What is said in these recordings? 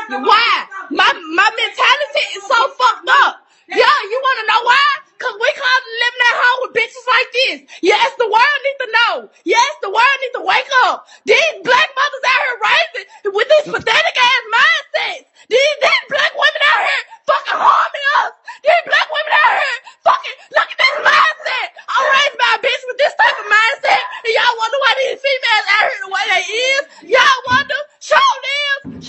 Why? My mentality is so fucked up. Yeah, you want to know why? Because we can't live in that home with bitches like this. Yes, the world needs to know. Yes, the world needs to wake up. These black mothers out here raising with these pathetic ass mindsets. These black women out here fucking harming us. These black women out here fucking, look at this mindset. I'm raised by a bitch with this type of mindset. And y'all wonder why these females out here the way they is. Y'all wonder, show lives.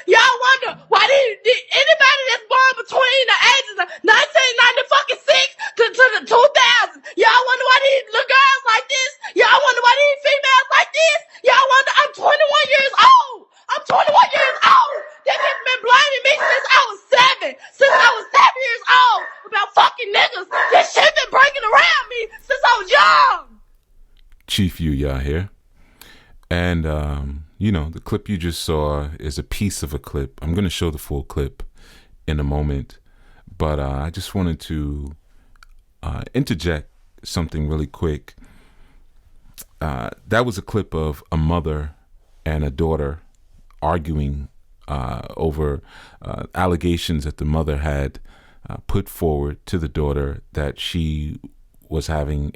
Y'all wonder why anybody that's born between the ages of 1996 to the 2000s, y'all wonder why these little girls like this? Y'all wonder why these females like this? Y'all wonder, I'm 21 years old. I'm 21 years old. They have been blaming me since I was 7 years old about fucking niggas. This shit been breaking around me since I was young. Chief Yuya here. And, the clip you just saw is a piece of a clip. I'm going to show the full clip in a moment. But I just wanted to interject something really quick. That was a clip of a mother and a daughter arguing over allegations that the mother had put forward to the daughter that she was having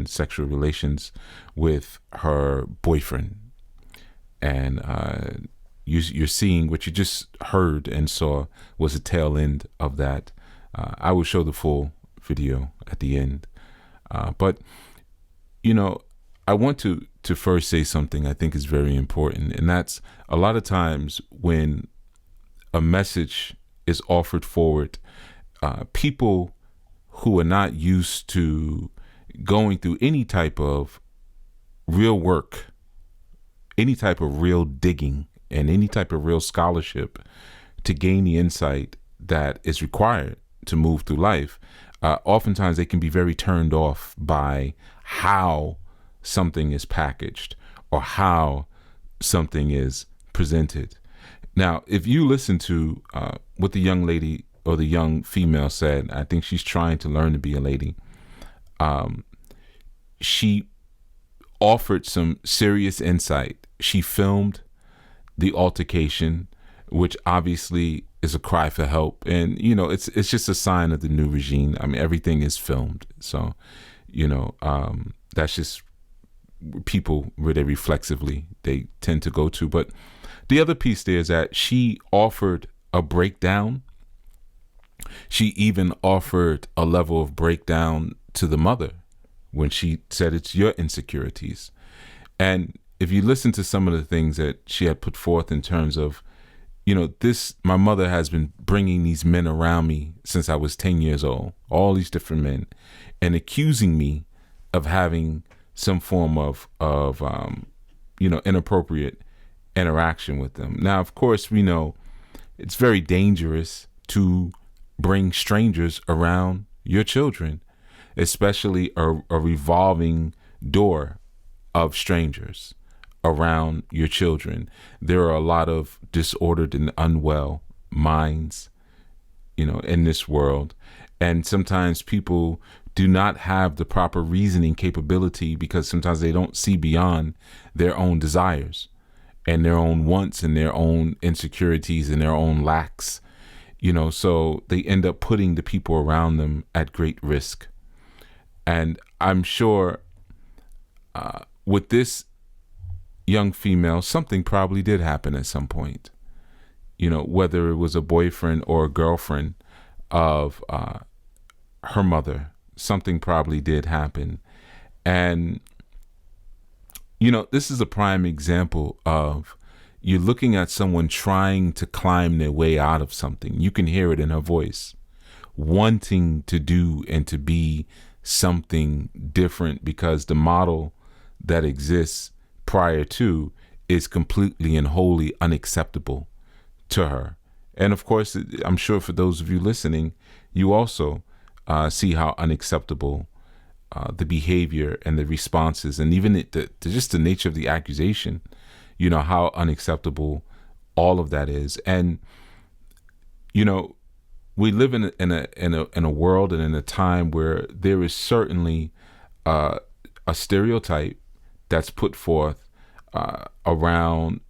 sexual relations with her boyfriend. And you're seeing what you just heard and saw was a tail end of that. I will show the full video at the end. But I want to first say something I think is very important, and that's a lot of times when a message is offered forward, people who are not used to going through any type of real work, any type of real digging, and any type of real scholarship to gain the insight that is required to move through life, oftentimes they can be very turned off by how something is packaged or how something is presented. Now, if you listen to what the young lady or the young female said, I think she's trying to learn to be a lady. She offered some serious insight. She filmed the altercation, which obviously is a cry for help. And, it's just a sign of the new regime. I mean, everything is filmed. So, that's just people where they reflexively they tend to go to. But the other piece there is that she offered a breakdown. She even offered a level of breakdown to the mother when she said it's your insecurities. And if you listen to some of the things that she had put forth in terms of, my mother has been bringing these men around me since I was 10 years old, all these different men, and accusing me of having some form of inappropriate interaction with them. Now, of course, we know it's very dangerous to bring strangers around your children, especially a revolving door of strangers around your children. There are a lot of disordered and unwell minds, in this world. And sometimes people do not have the proper reasoning capability because sometimes they don't see beyond their own desires and their own wants and their own insecurities and their own lacks, so they end up putting the people around them at great risk. And I'm sure with this young female, something probably did happen at some point, whether it was a boyfriend or a girlfriend of her mother. Something probably did happen. And, this is a prime example of you're looking at someone trying to climb their way out of something. You can hear it in her voice, wanting to do and to be something different because the model that exists prior to is completely and wholly unacceptable to her. And of course, I'm sure for those of you listening, you also see how unacceptable the behavior and the responses, and even just the nature of the accusation, how unacceptable all of that is. And we live in a world and in a time where there is certainly a stereotype that's put forth around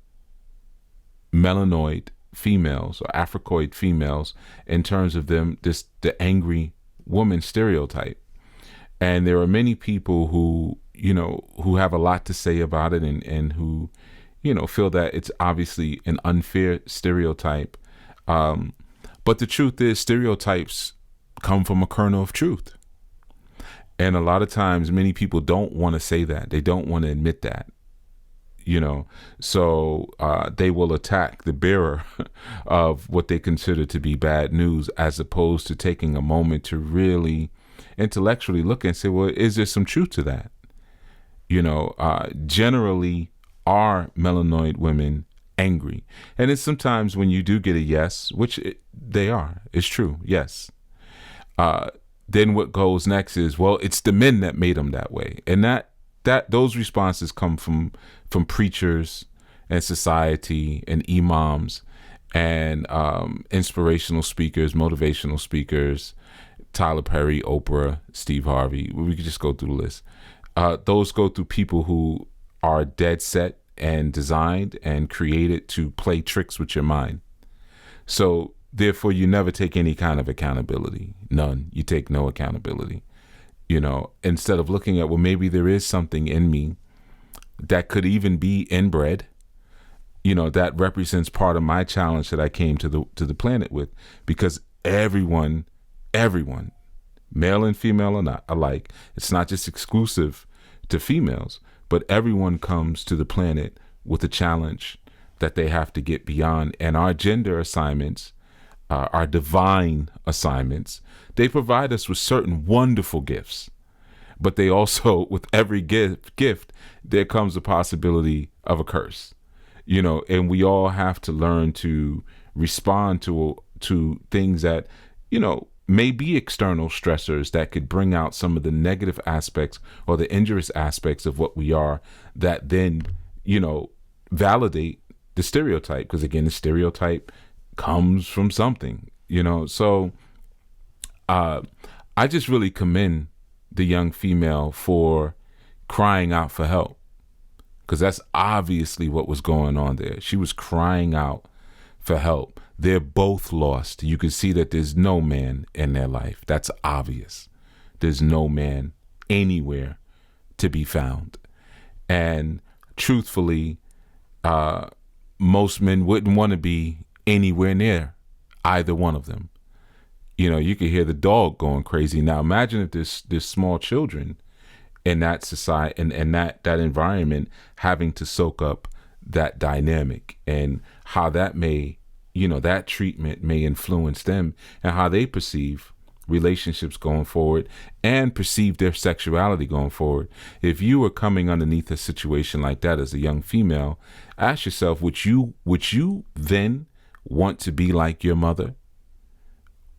melanoid females or Africoid females in terms of them, the angry woman stereotype. And there are many people who, who have a lot to say about it and who, feel that it's obviously an unfair stereotype. But the truth is, stereotypes come from a kernel of truth. And a lot of times, many people don't want to say that. They don't want to admit that. So they will attack the bearer of what they consider to be bad news, as opposed to taking a moment to really intellectually look and say, well, is there some truth to that? Generally, are melanoid women angry? And it's sometimes when you do get a yes, which they are, it's true, yes. Then what goes next is, well, it's the men that made them that way. And that those responses come from preachers and society and imams and inspirational speakers, motivational speakers, Tyler Perry, Oprah, Steve Harvey. We could just go through the list. Those go through people who are dead set and designed and created to play tricks with your mind. So therefore, you never take any kind of accountability. None. You take no accountability. Instead of looking at, well, maybe there is something in me that could even be inbred, that represents part of my challenge that I came to the planet with, because everyone, male and female are not alike. It's not just exclusive to females, but everyone comes to the planet with a challenge that they have to get beyond. And our gender assignments, our divine assignments, they provide us with certain wonderful gifts, but they also, with every gift, there comes a possibility of a curse, and we all have to learn to respond to things that, may be external stressors that could bring out some of the negative aspects or the injurious aspects of what we are, that then, validate the stereotype. Because again, the stereotype comes from something, so I just really commend the young female for crying out for help, because that's obviously what was going on there. She was crying out for help. They're both lost. You can see that there's no man in their life. That's obvious. There's no man anywhere to be found. And truthfully, most men wouldn't want to be anywhere near either one of them. You could hear the dog going crazy. Now imagine if there's small children in that society and that environment having to soak up that dynamic, and how that may, that treatment may influence them and how they perceive relationships going forward and perceive their sexuality going forward. If you were coming underneath a situation like that as a young female, ask yourself, would you then want to be like your mother?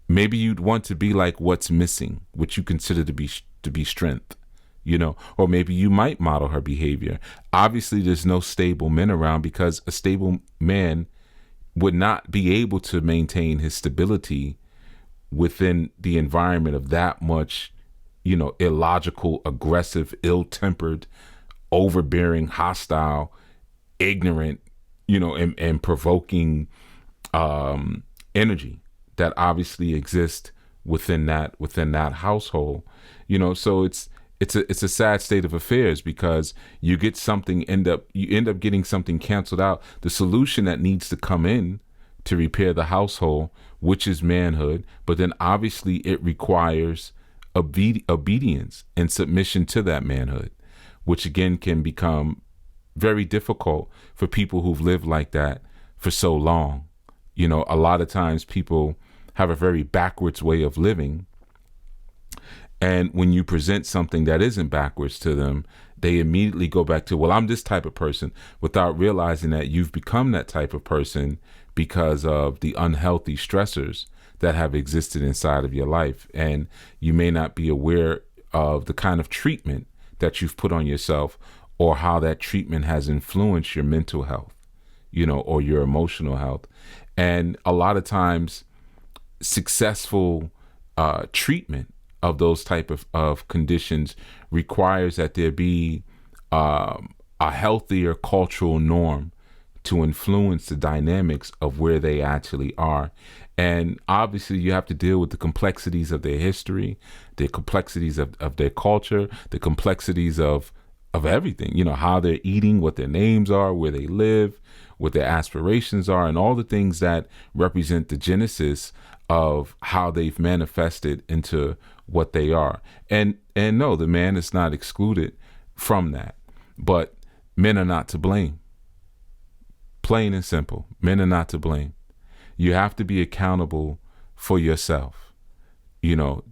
Maybe you'd want to be like what's missing, which you consider to be strength, or maybe you might model her behavior. Obviously, there's no stable men around, because a stable man would not be able to maintain his stability within the environment of that much, illogical, aggressive, ill-tempered, overbearing, hostile, ignorant, and provoking energy that obviously exists within that household. So it's a sad state of affairs, because you get something, you end up getting something canceled out. The solution that needs to come in to repair the household, which is manhood, but then obviously it requires obedience and submission to that manhood, which again can become very difficult for people who've lived like that for so long. A lot of times people have a very backwards way of living. And when you present something that isn't backwards to them, they immediately go back to, well, I'm this type of person, without realizing that you've become that type of person because of the unhealthy stressors that have existed inside of your life. And you may not be aware of the kind of treatment that you've put on yourself, or how that treatment has influenced your mental health, or your emotional health. And a lot of times, successful treatment of those type of conditions requires that there be a healthier cultural norm to influence the dynamics of where they actually are. And obviously you have to deal with the complexities of their history, the complexities of their culture, the complexities of everything, how they're eating, what their names are, where they live, what their aspirations are, and all the things that represent the genesis of how they've manifested into what they are. And no, the man is not excluded from that, but men are not to blame. Plain and simple, men are not to blame. You have to be accountable for yourself.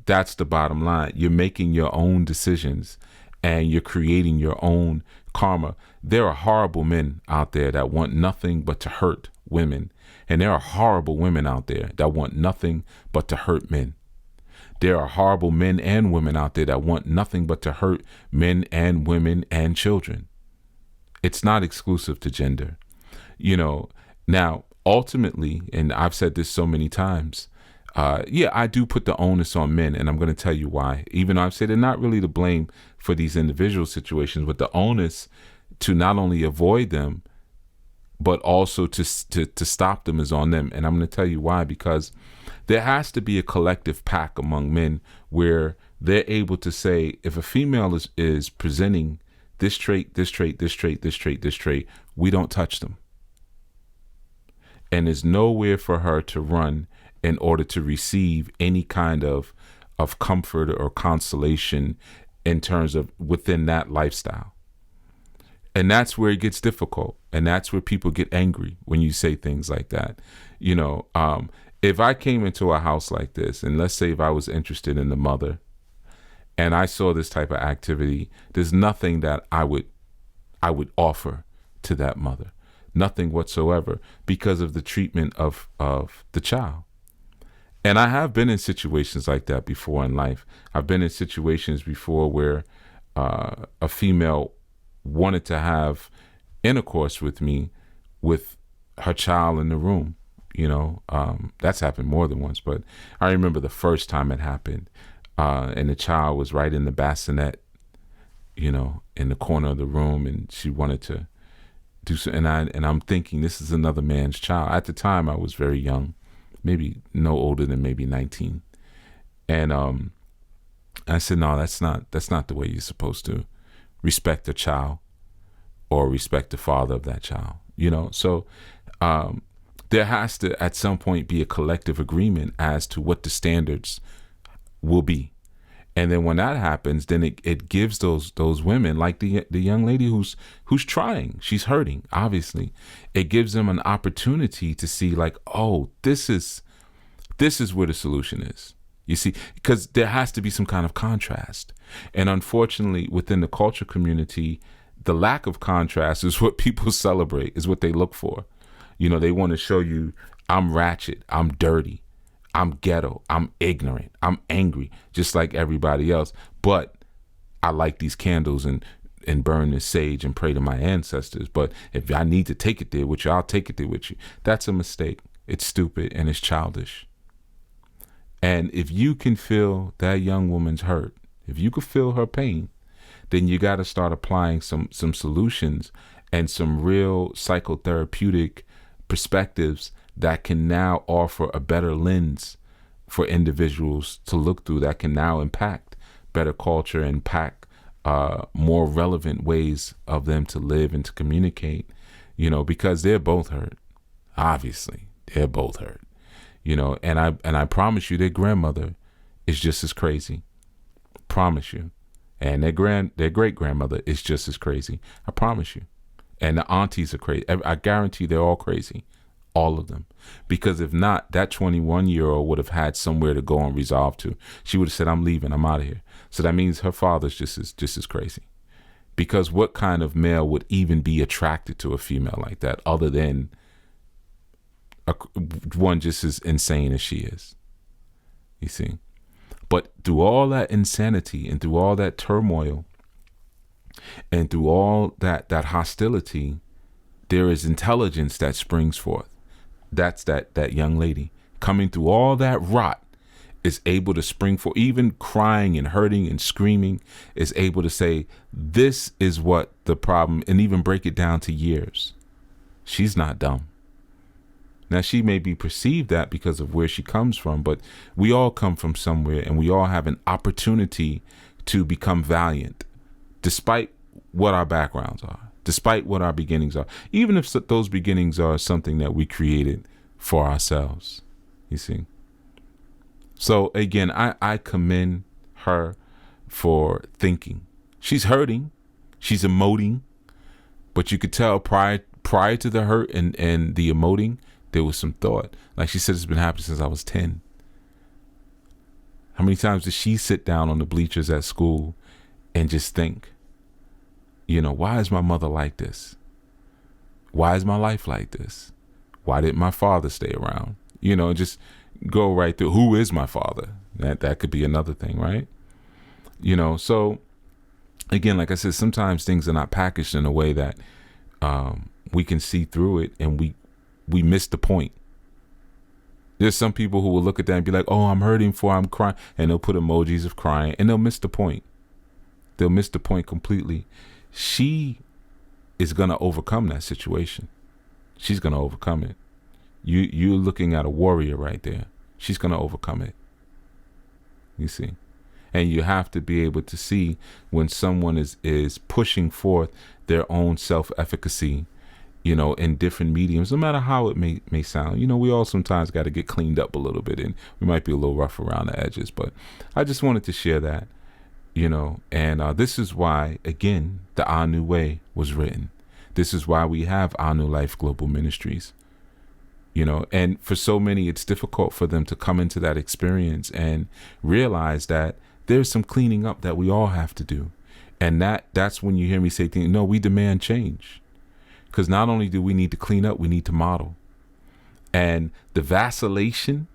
That's the bottom line. You're making your own decisions and you're creating your own karma. There are horrible men out there that want nothing but to hurt women. And there are horrible women out there that want nothing but to hurt men. There are horrible men and women out there that want nothing but to hurt men and women and children. It's not exclusive to gender. Now, ultimately, and I've said this so many times, I do put the onus on men, and I'm going to tell you why. Even though I've said they're not really to blame for these individual situations, but the onus to not only avoid them, but also to stop them is on them. And I'm going to tell you why, because there has to be a collective pack among men where they're able to say, if a female is presenting this trait, this trait, this trait, this trait, this trait, we don't touch them. And there's nowhere for her to run in order to receive any kind of comfort or consolation in terms of within that lifestyle. And that's where it gets difficult. And that's where people get angry when you say things like that. If I came into a house like this, and let's say if I was interested in the mother and I saw this type of activity, there's nothing that I would offer to that mother. Nothing whatsoever, because of the treatment of the child. And I have been in situations like that before in life. I've been in situations before where a female wanted to have intercourse with me with her child in the room. That's happened more than once, but I remember the first time it happened, and the child was right in the bassinet, in the corner of the room, and she wanted to do so, and I'm thinking, this is another man's child. At the time, I was very young, maybe no older than maybe 19, and I said, no, that's not the way you're supposed to respect a child or respect the father of that child. So there has to at some point be a collective agreement as to what the standards will be. And then when that happens, then it gives those women, like the young lady who's trying, she's hurting, obviously. It gives them an opportunity to see, like, oh, this is where the solution is. You see, because there has to be some kind of contrast. And unfortunately, within the culture community, the lack of contrast is what people celebrate, is what they look for. They want to show you, I'm ratchet, I'm dirty, I'm ghetto, I'm ignorant, I'm angry, just like everybody else. But I light these candles and burn this sage and pray to my ancestors. But if I need to take it there with you, I'll take it there with you. That's a mistake. It's stupid and it's childish. And if you can feel that young woman's hurt, if you could feel her pain, then you got to start applying some solutions and some real psychotherapeutic perspectives that can now offer a better lens for individuals to look through, that can now impact better culture, impact more relevant ways of them to live and to communicate, because they're both hurt. Obviously, they're both hurt, and I promise you their grandmother is just as crazy. Promise you. And their great grandmother is just as crazy. I promise you. And the aunties are crazy. I guarantee they're all crazy. All of them. Because if not, that 21-year-old would have had somewhere to go and resolve to. She would have said, I'm leaving, I'm out of here. So that means her father's just as crazy. Because what kind of male would even be attracted to a female like that other than one just as insane as she is? You see? But through all that insanity and through all that turmoil and through all that hostility, there is intelligence that springs forth. That's that young lady coming through all that rot is able to spring forth, even crying and hurting and screaming, is able to say, this is what the problem, and even break it down to years. She's not dumb. Now, she may be perceived that because of where she comes from, but we all come from somewhere, and we all have an opportunity to become valiant, despite what our backgrounds are, despite what our beginnings are, even if those beginnings are something that we created for ourselves, you see. So again, I commend her for thinking. She's hurting, she's emoting, but you could tell prior to the hurt and the emoting, there was some thought. Like she said, it's been happening since I was 10. How many times did she sit down on the bleachers at school and just think, you know, why is my mother like this? Why is my life like this? Why didn't my father stay around? You know, just go right through. Who is my father? That could be another thing, right? You know, so again, like I said, sometimes things are not packaged in a way that we can see through it, and we miss the point. There's some people who will look at that and be like, oh, I'm hurting I'm crying. And they'll put emojis of crying, and they'll miss the point. They'll miss the point completely. She is going to overcome that situation. She's going to overcome it. You're looking at a warrior right there. She's going to overcome it. You see? And you have to be able to see when someone is pushing forth their own self-efficacy, you know, in different mediums, no matter how it may sound. You know, we all sometimes got to get cleaned up a little bit, and we might be a little rough around the edges, but I just wanted to share that, you know, and this is why, again, the Our New Way was written. This is why we have Our New Life Global Ministries, you know, and for so many, it's difficult for them to come into that experience and realize that there's some cleaning up that we all have to do. And that's when you hear me say things, no, we demand change. Because not only do we need to clean up, we need to model. And the vacillation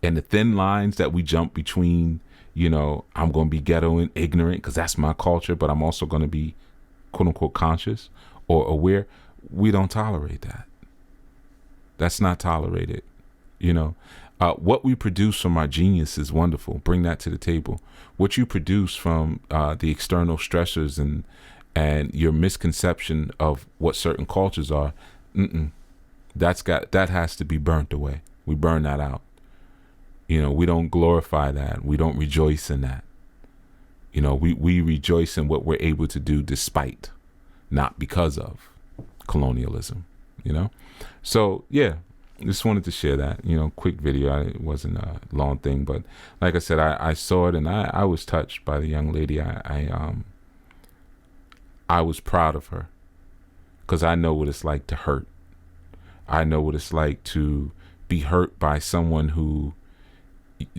and the thin lines that we jump between, you know, I'm going to be ghetto and ignorant because that's my culture, but I'm also going to be quote unquote conscious or aware. We don't tolerate that. That's not tolerated. You know, what we produce from our genius is wonderful. Bring that to the table. What you produce from the external stressors and your misconception of what certain cultures are, that has to be burnt away. We burn that out. You know, we don't glorify that. We don't rejoice in that. You know, we rejoice in what we're able to do despite, not because of colonialism, you know? So, yeah, just wanted to share that, you know, quick video. It wasn't a long thing, but like I said, I saw it and I was touched by the young lady. I was proud of her because I know what it's like to hurt. I know what it's like to be hurt by someone who,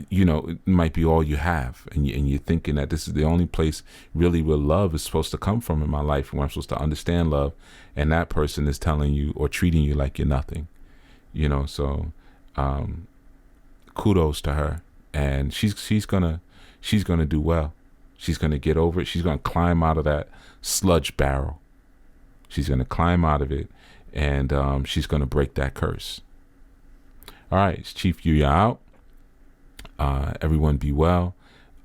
you know, it might be all you have. And you're thinking that this is the only place really where love is supposed to come from in my life, where I'm supposed to understand love. And that person is telling you or treating you like you're nothing, you know. So kudos to her. And she's gonna do well. She's going to get over it. She's going to climb out of that sludge barrel. She's going to climb out of it, and she's going to break that curse. All right, it's Chief Yuya out. Everyone be well.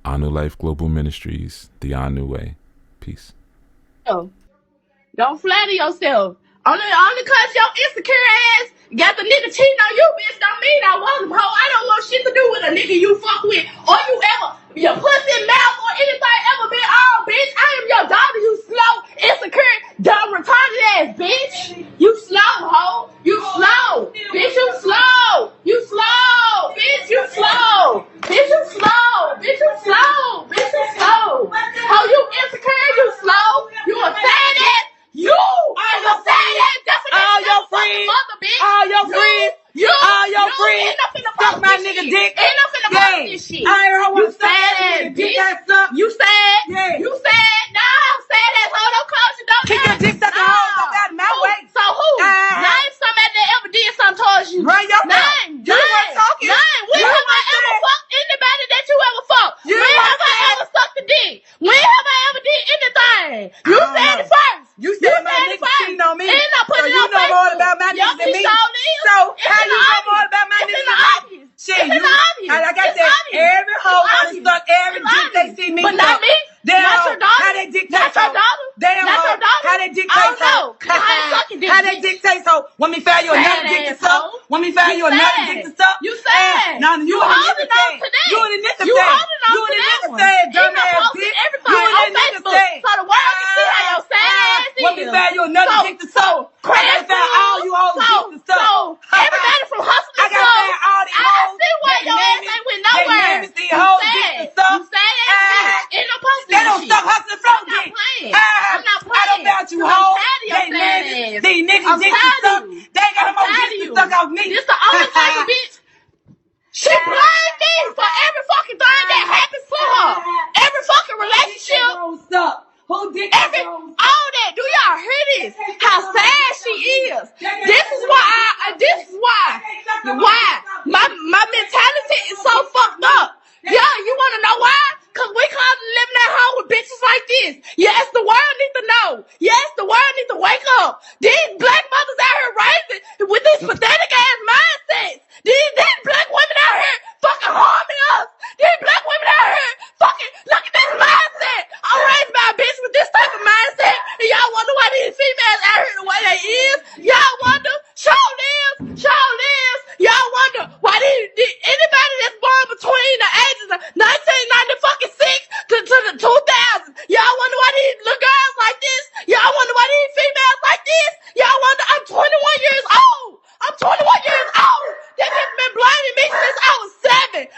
Our New Life Global Ministries, the Our New Way. Peace. Oh, don't flatter yourself. Only cause your insecure ass got the nigga cheating on you, bitch, don't mean I want him, hoe. I don't want shit to do with a nigga you fuck with, or you ever, your pussy mouth, or anything ever been on, bitch. I am your daughter, you slow, insecure, dumb, retarded ass, bitch. You slow, hoe. You slow. Bitch, you slow. You slow. Bitch, you slow. Bitch, you slow. Bitch, you slow. Bitch, you slow. Hoe, you insecure, you slow. You a sad ass. You are the sad ass definition. All your of friends, mother, bitch. all your friends, all your friends, ain't nothing to suck post my this nigga shit. dick. Ain't nothing to post this shit. I heard her You want to suck sad that ass nigga dick bitch. ass up. You sad. Yeah. You sad. Nah, sad ass hoe. Don't close your door. Keep your dick sucking hoes. Don't got my way. So who? Name somebody that ever did something towards you. Run your mouth. Name. You weren't talking. Name. When You have I weren't ever saying. fucked anybody that you ever fucked? You When weren't have I saying. ever sucked a dick? When have I ever did anything? You I don't said know. it first. You said my said it nigga first. cheating on me. And I put So it you on know Facebook. more about my Yup, niggas than he me. showed is. So It's how in you the know obvious. more about my It's niggas in the than me? obvious. Shit, It's in you. the obvious. And I got It's that. obvious. Every hoe It's wanna obvious. suck every It's dick they obvious. see me But not suck. me. Damn Not hoe. your daughter. How they dick Not taste your so? daughter. Damn Not hoe. your daughter. How they dick I taste don't know. so? I ain't sucking dick, How they bitch. dick taste so? Want me another sad. dick to suck. You sad. Now you in the holding nigga on stage. to that. You in the nigga You stage. holding on You to in the that nigga one. stage, Even dumbass posting bitch. everything You in on the nigga Facebook stage. so the world can see how your sad ass is. When we find you another dick to suck, I gotta find all you hoes dick to suck. So everybody from hustling I gotta find all these I hoes. see why your ass ain't went nowhere. These hoes dick to suck. You sad ass bitch. Ain't no posting They don't shit. suck hustling flow I'm not dick. playing. I'm not playing. I don't about you I'm hoes. tired of your They sad niggas, ass. these niggas I'm dick to tired suck. of you. They ain't got no I'm more tired dick of to you. suck off me. This the only thing, bitch. She blamed me for every fucking thing that happened to her. Every fucking relationship. Who dick All that. Do y'all hear this? How sad she is. This is why my mentality is so fucked up. Yeah, you wanna know why? Cause we come living at home with bitches like this. Yes, the world need to know. Yes, the world need to wake up. These black mothers out here raising with these pathetic ass mindsets. These black women out here fucking harming us. These black women out here fucking look at this mindset. I'm raised by a bitch with this type of mindset, and y'all wonder why these females out here the way they is. Y'all wonder, show lives. Y'all wonder why anybody that's born between the ages of 1996 to the 2000s, y'all wonder why these little girls like this. Y'all wonder why these females like this. Y'all wonder. I'm 21 years old. This has been blaming me since I was 7.